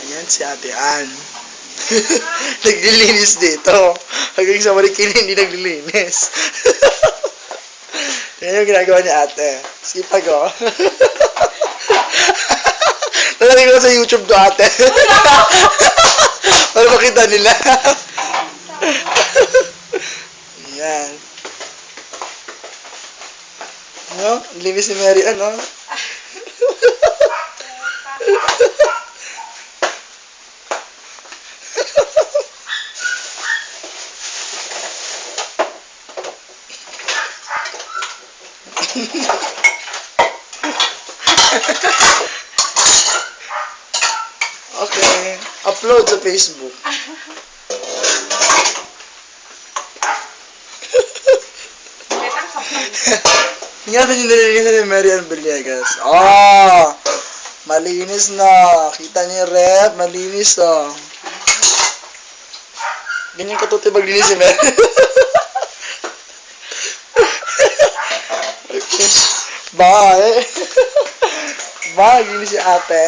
Yan si Ate Ann. Naglilinis dito. Hanggang sa Marikina hindi naglilinis. Yan yung ginagawa ni ate. Sipag oh. Nalagay ko sa YouTube to ate. Para makita nila. Yan. No? Linis ni Mary Ann, no? Okay. Upload sa Facebook. Ingatan yung nililinis ni Mary Ann Villegas. Oh! Malinis na. Kita niyo yung rep. Malinis oh. Ganyan katuti maglinis si Mary. Bye! Bye! Linis si ate.